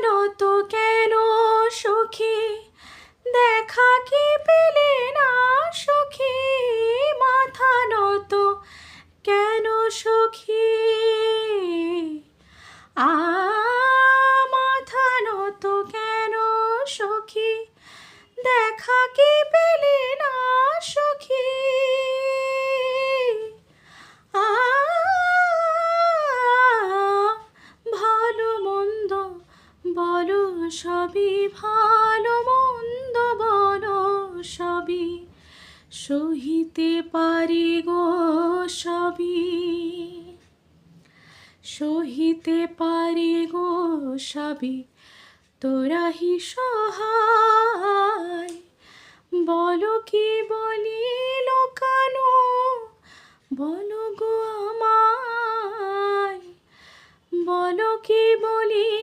নত কেন সখী, দেখা কি পেলে না সখী, মাথা নত কেন সখী। মাথা নত কেন সখী, দেখা কি পেলে না সখী। ভালো মন্দ বলো সবই, ভালো মন্দ বলো সবই, সহিতে পারি গো সবই, সহিতে পারি গো সবই, তোরাহি সহায়। বলো কি বলি লোকানো, বলো গো আমায়, বলো কি বলি।